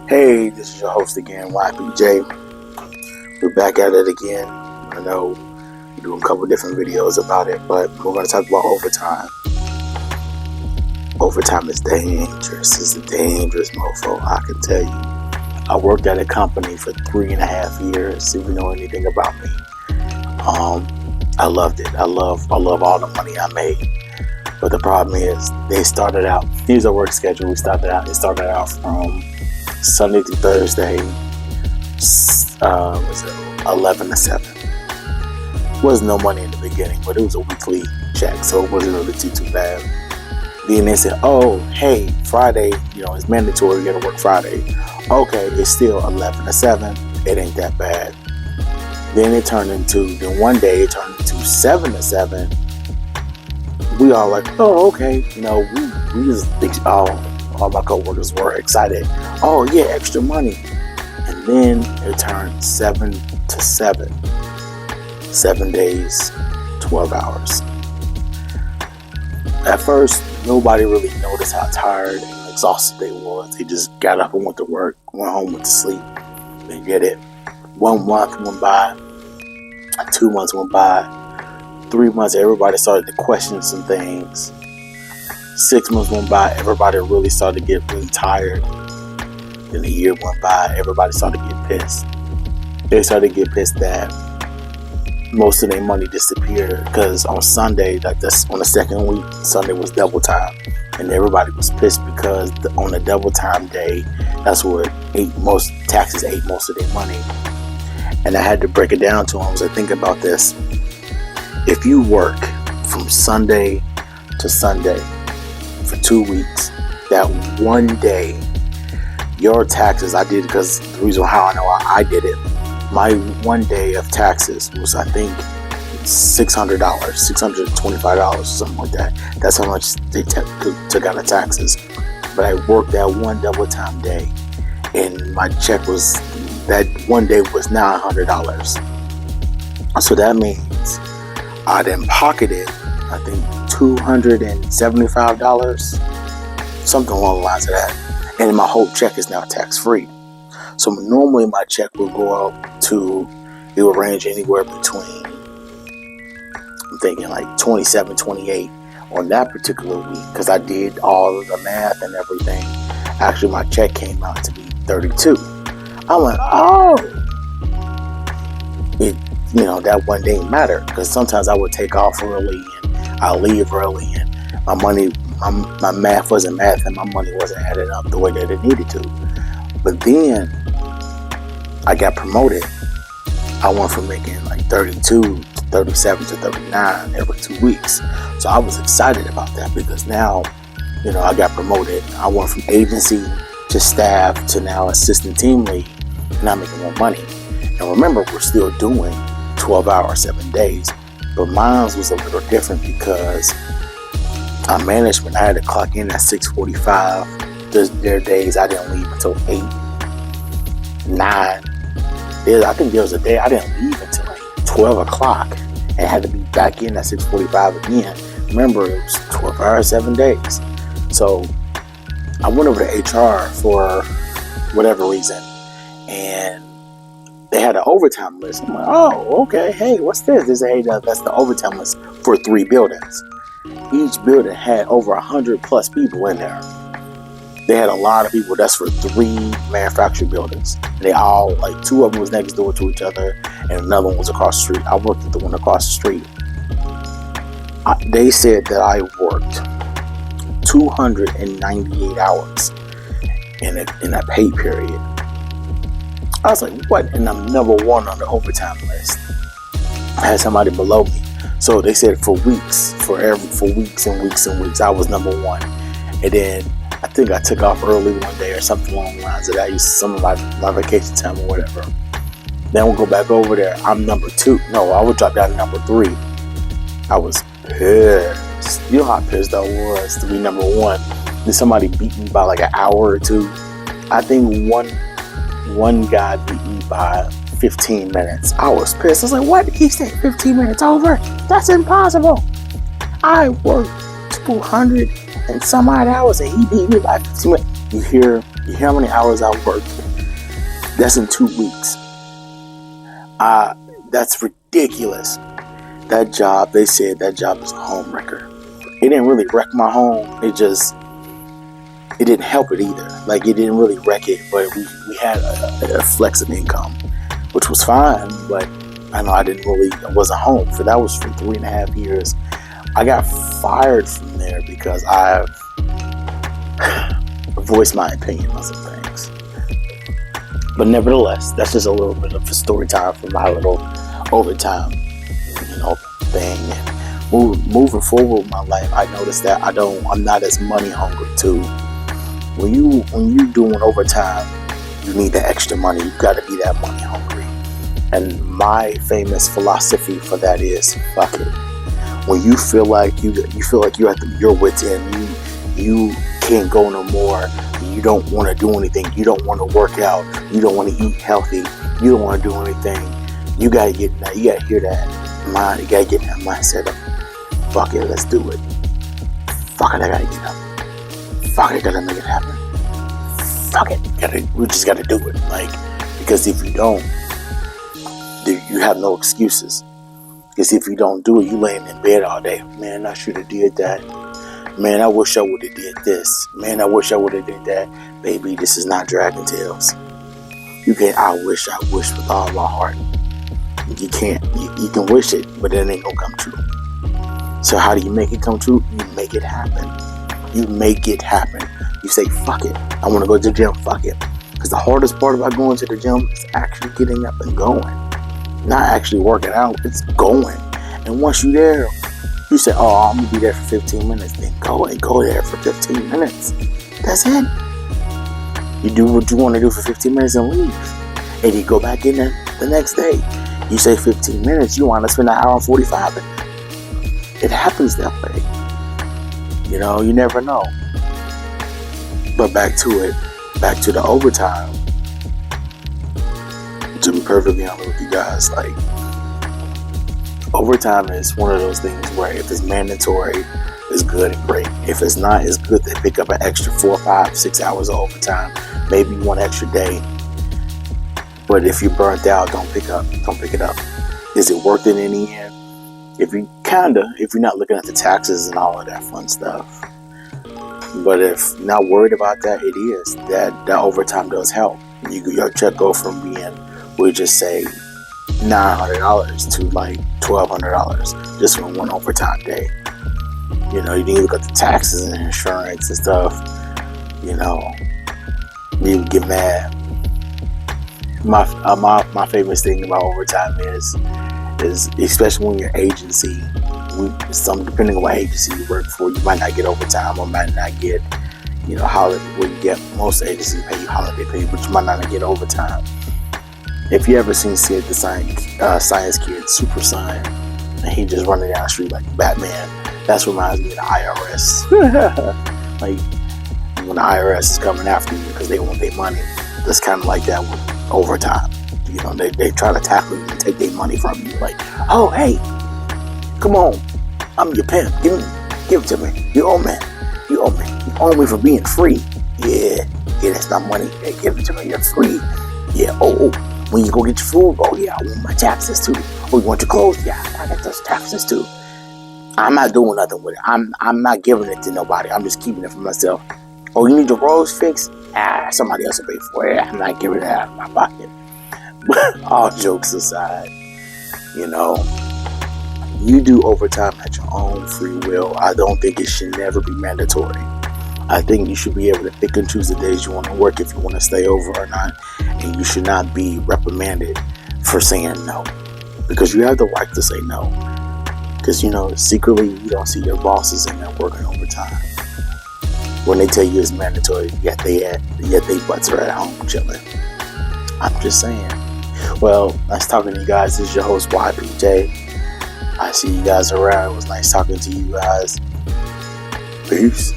Hey, this is your host again, YPJ. We're back at it again. I know we're doing a couple different videos about it, but we're going to talk about overtime. Overtime is dangerous. It's a dangerous mofo, I can tell you. I worked at a company for 3.5 years. If you know anything about me, I loved it. I love all the money I made. But the problem is, they started out. Here's our work schedule. It started out from Sunday through Thursday, was it 11 to 7. Wasn't no money in the beginning, but it was a weekly check, so it wasn't really too bad. Then they said, "Oh, hey, Friday, it's mandatory. You gotta work Friday." Okay, it's still 11 to 7. It ain't that bad. Then one day it turned into 7 to 7. We all like, "Oh, okay." We just think, all my coworkers were excited. Oh yeah, extra money. And then it turned 7 to 7. 7 days, 12 hours. At first, nobody really noticed how tired and exhausted they was. They just got up and went to work, went home, went to sleep. They did it. 1 month went by, 2 months went by, 3 months, everybody started to question some things. 6 months went by, everybody really started to get really tired. Then a year went by, everybody started to get pissed. They started to get pissed that most of their money disappeared, because on Sunday, like that's on the second week, Sunday was double time. And everybody was pissed because on the double time day, that's where taxes ate most of their money. And I had to break it down to them. I was like, think about this. If you work from Sunday to Sunday for 2 weeks, that one day, your taxes, I did, because the reason how I know I did it, my 1 day of taxes was, I think, $600, $625 or something like that. That's how much they took out of taxes. But I worked that one double time day, and my check was, that one day was $900. So that means I then pocketed, I think, $275, something along the lines of that. And my whole check is now tax free. So normally my check will go up to, it will range anywhere between, I'm thinking like 27, 28 on that particular week, because I did all of the math and everything. Actually, my check came out to be 32. I went, that one day mattered, because sometimes I would take off early and I'll leave early, and my math wasn't math and my money wasn't adding up the way that it needed to. But then I got promoted. I went from making like 32 to 37 to 39 every 2 weeks. So I was excited about that, because now, I got promoted. I went from agency to staff to now assistant team lead, and I'm making more money. And remember, we're still doing 12 hours, 7 days. But mine was a little different, because management, I had to clock in at 6:45. There are days I didn't leave until 8, 9. I think there was a day I didn't leave until like 12 o'clock and had to be back in at 6:45 again. Remember, it was 12 hours, 7 days. So I went over to HR for whatever reason, and they had an overtime list. I'm like, oh, okay, hey, what's this? They say, hey, that's the overtime list for 3 buildings. Each building had over 100 plus people in there. They had a lot of people. That's for 3 manufactured buildings. They all, like, 2 of them was next door to each other, and another one was across the street. I worked at the one across the street. They said that I worked 298 hours in a pay period. I was like, what? And I'm number 1 on the overtime list. I had somebody below me. So they said for weeks and weeks, I was number 1. And then I think I took off early one day or something along the lines of that. I used some of my vacation time or whatever. Then we'll go back over there. I'm number 2. No, I would drop down to number 3. I was pissed. You know how pissed I was to be number 1. Then somebody beat me by like an hour or 2. I think one guy beat me by 15 minutes. I was pissed. I was like, what? He said 15 minutes over? That's impossible. I worked 200 and some odd hours and he beat me by 15 minutes. You hear You hear how many hours I worked? That's in 2 weeks. That's ridiculous. That job, they said that job is a home wrecker. It didn't really wreck my home. It didn't help it either. Like, it didn't really wreck it, but we had a flex of income, which was fine, but I know I wasn't home. For that was for 3.5 years. I got fired from there because I've voiced my opinion on some things. But nevertheless, that's just a little bit of a story time for my little overtime, thing. Moving forward with my life, I noticed that I'm not as money hungry too. When you doing overtime, you need the extra money. You got to be that money hungry. And my famous philosophy for that is fuck it. When you feel like you're at your wit's end, you can't go no more. You don't want to do anything. You don't want to work out. You don't want to eat healthy. You don't want to do anything. You gotta get that. You gotta hear that mind. You gotta get that mindset of fuck it, let's do it. Fuck it, I gotta get up. Fuck it, I gotta make it happen. Fuck it, we just gotta do it. Like, because if you don't, you have no excuses. Because if you don't do it, you laying in bed all day. Man, I should have did that. Man, I wish I would have did this. Man, I wish I would have did that. Baby, this is not Dragon Tales. You can't. I wish with all my heart. You can't. You can wish it, but it ain't gonna come true. So how do you make it come true? You make it happen. You make it happen. You say, fuck it. I want to go to the gym. Fuck it. Because the hardest part about going to the gym is actually getting up and going. Not actually working out. It's going. And once you're there, you say, oh, I'm going to be there for 15 minutes. Then go there for 15 minutes. That's it. You do what you want to do for 15 minutes and leave. And you go back in there the next day. You say 15 minutes, you want to spend an hour and 45 minutes. It happens that way. You never know. But back to the overtime. To be perfectly honest with you guys, like, overtime is one of those things where if it's mandatory, it's good and great. If it's not, it's good to pick up an extra 4, 5, 6 hours of overtime, maybe one extra day. But if you're burnt out, don't pick it up. Is it worth it in the end? If you're not looking at the taxes and all of that fun stuff. But if you're not worried about that, it is. That overtime does help. Your check go from being, we just say, $900 to like $1,200 just for one overtime day. You need to look at the taxes and insurance and stuff. You get mad. My favorite thing about overtime is especially when you're agency. Depending on what agency you work for, you might not get overtime or might not get, holiday. Well, you get, most agencies pay you holiday pay, but you might not get overtime. If you ever seen Sid the Science Kid, Super Saiyan, and he just running down the street like Batman, that reminds me of the IRS. Like, when the IRS is coming after you because they want their money, that's kind of like that with overtime. They try to tackle you and take their money from you. Like, oh, hey, come on, I'm your pimp. Give it to me. You owe me. You owe me for being free. Yeah, that's my money. Hey, give it to me. You're free. Yeah. Oh, when you go get your food, oh yeah, I want my taxes too. Oh, you want your clothes? Yeah, I got those taxes too. I'm not doing nothing with it. I'm not giving it to nobody. I'm just keeping it for myself. Oh, you need your roads fixed? Somebody else will pay for it. I'm not giving it out of my pocket. All jokes aside, you do overtime at your own free will. I don't think it should never be mandatory. I think you should be able to pick and choose the days you want to work if you want to stay over or not. And you should not be reprimanded for saying no. Because you have the right to say no. Because, secretly you don't see your bosses in there working overtime. When they tell you it's mandatory, yet they butts are at home chilling. I'm just saying. Well, nice talking to you guys. This is your host, YPJ. I see you guys around. It was nice talking to you guys. Peace.